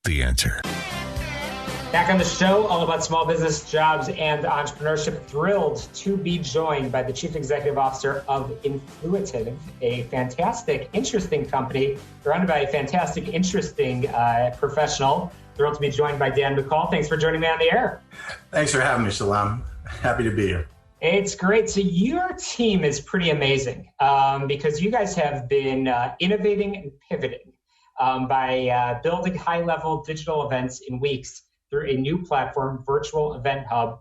The Answer. Back on the show, all about small business, jobs, and entrepreneurship. Thrilled to be joined by the Chief Executive Officer of Influitive, a fantastic, interesting company run by a fantastic, interesting professional. Thrilled to be joined by Dan McCall. Thanks for joining me on the air. Thanks for having me, Shalom. Happy to be here. It's great. So your team is pretty amazing because you guys have been innovating and pivoting by building high-level digital events in weeks through a new platform, Virtual Event Hub.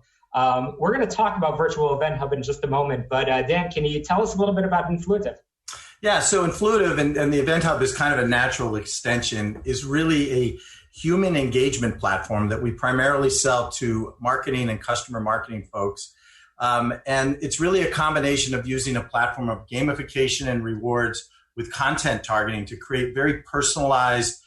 We're going to talk about Virtual Event Hub in just a moment, but Dan, can you tell us a little bit about Influitive? Yeah, so Influitive and the Event Hub is kind of a natural extension, is really a human engagement platform that we primarily sell to marketing and customer marketing folks. And it's really a combination of using a platform of gamification and rewards with content targeting to create very personalized,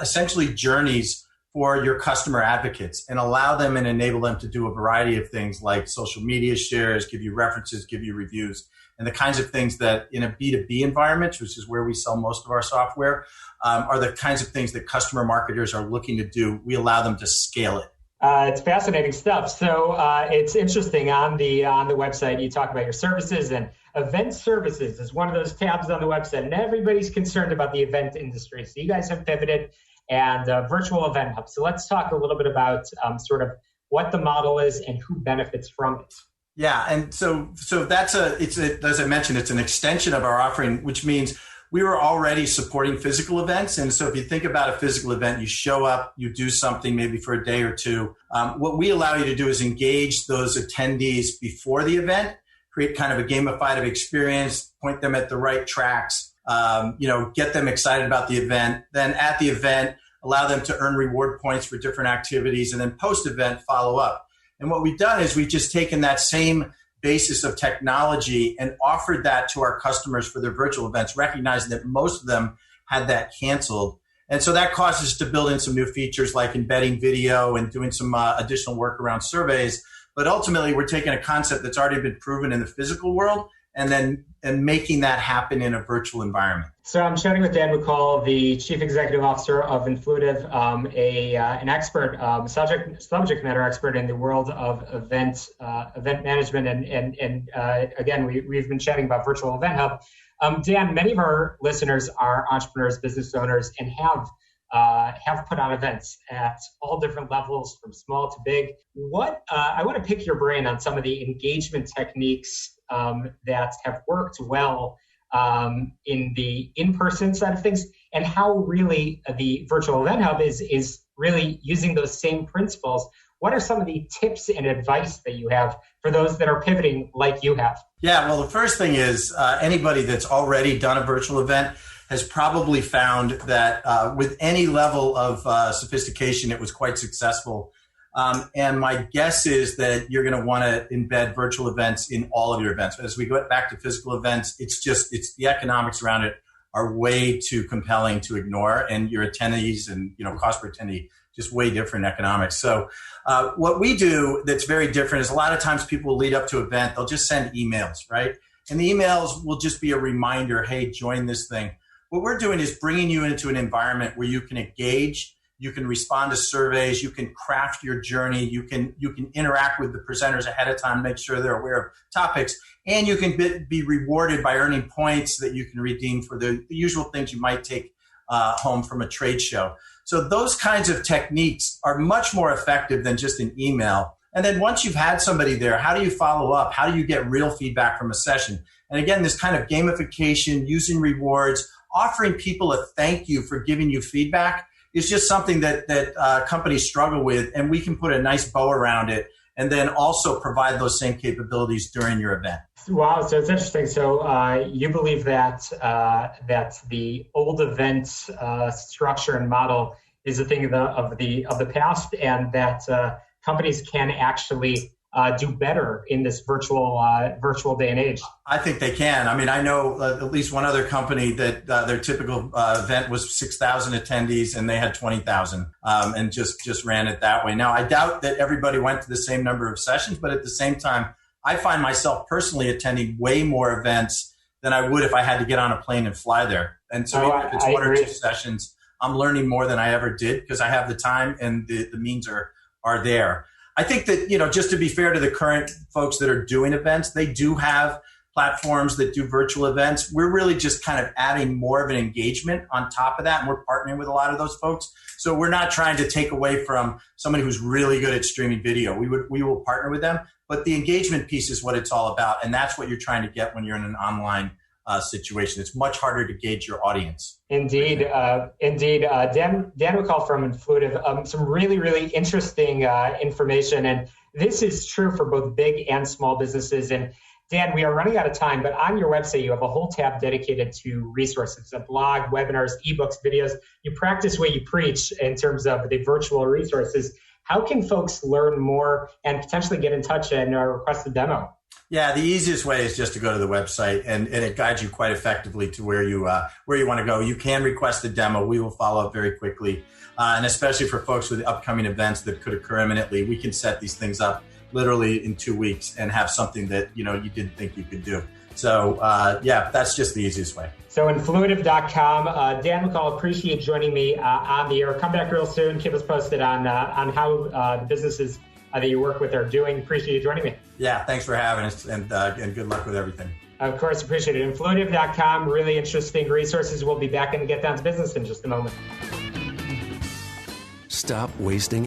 essentially journeys for your customer advocates and allow them and enable them to do a variety of things like social media shares, give you references, give you reviews, and the kinds of things that in a B2B environment, which is where we sell most of our software, are the kinds of things that customer marketers are looking to do. We allow them to scale it. It's fascinating stuff. So it's interesting on the website, you talk about your services, and event services is one of those tabs on the website, and everybody's concerned about the event industry. So you guys have pivoted and Virtual Event Hub. So let's talk a little bit about sort of what the model is and who benefits from it. Yeah, and so that's as I mentioned, it's an extension of our offering, which means we were already supporting physical events. And so if you think about a physical event, you show up, you do something maybe for a day or two. What we allow you to do is engage those attendees before the event, create kind of a gamified experience, point them at the right tracks, get them excited about the event. Then at the event, allow them to earn reward points for different activities, and then post-event follow up. And what we've done is we've just taken that same basis of technology and offered that to our customers for their virtual events, recognizing that most of them had that canceled. And so that caused us to build in some new features like embedding video and doing some additional work around surveys. But ultimately, we're taking a concept that's already been proven in the physical world and making that happen in a virtual environment. So I'm chatting with Dan McCall, the Chief Executive Officer of Influitive, an expert, subject matter expert in the world of event management. And again, we've been chatting about Virtual Event Hub. Dan, many of our listeners are entrepreneurs, business owners, and have put on events at all different levels, from small to big. I want to pick your brain on some of the engagement techniques that have worked well in the in-person side of things, and how really the Virtual Event Hub is really using those same principles. What are some of the tips and advice that you have for those that are pivoting like you have? Yeah, well, the first thing is anybody that's already done a virtual event has probably found that with any level of sophistication, it was quite successful. And my guess is that you're going to want to embed virtual events in all of your events. As we go back to physical events, it's the economics around it are way too compelling to ignore, and your attendees and cost per attendee just way different economics. So what we do that's very different is a lot of times people will lead up to an event, they'll just send emails, right? And the emails will just be a reminder, hey, join this thing. What we're doing is bringing you into an environment where you can engage, you can respond to surveys, you can craft your journey, you can interact with the presenters ahead of time, make sure they're aware of topics, and you can be rewarded by earning points that you can redeem for the usual things you might take home from a trade show. So those kinds of techniques are much more effective than just an email. And then once you've had somebody there, how do you follow up? How do you get real feedback from a session? And again, this kind of gamification, using rewards, offering people a thank you for giving you feedback is just something that companies struggle with, and we can put a nice bow around it and then also provide those same capabilities during your event. Wow, so it's interesting. So you believe that the old event structure and model is a thing of the past, and that companies can actually do better in this virtual day and age? I think they can. I mean, I know at least one other company that their typical event was 6,000 attendees and they had 20,000 and just ran it that way. Now, I doubt that everybody went to the same number of sessions, but at the same time, I find myself personally attending way more events than I would if I had to get on a plane and fly there. And so even if it's one or two sessions, I'm learning more than I ever did because I have the time and the means are there. I think that, just to be fair to the current folks that are doing events, they do have platforms that do virtual events. We're really just kind of adding more of an engagement on top of that, and we're partnering with a lot of those folks. So we're not trying to take away from somebody who's really good at streaming video. We will partner with them, but the engagement piece is what it's all about, and that's what you're trying to get when you're in an online situation. It's much harder to gauge your audience. Indeed. Dan McCall from Influitive, some really, really interesting information. And this is true for both big and small businesses. And Dan, we are running out of time, but on your website, you have a whole tab dedicated to resources, a blog, webinars, ebooks, videos. You practice what you preach in terms of the virtual resources. How can folks learn more and potentially get in touch and request a demo? Yeah, the easiest way is just to go to the website, and it guides you quite effectively to where you want to go. You can request a demo. We will follow up very quickly, and especially for folks with upcoming events that could occur imminently, we can set these things up literally in 2 weeks and have something that you didn't think you could do. So that's just the easiest way. So Influitive.com. Dan McCall, appreciate joining me on the air. Come back real soon. Keep us posted on how the businesses that you work with are doing. Appreciate you joining me. Yeah, thanks for having us, and good luck with everything. Of course, appreciate it. Influitive.com, really interesting resources. We'll be back and get down to business in just a moment. Stop wasting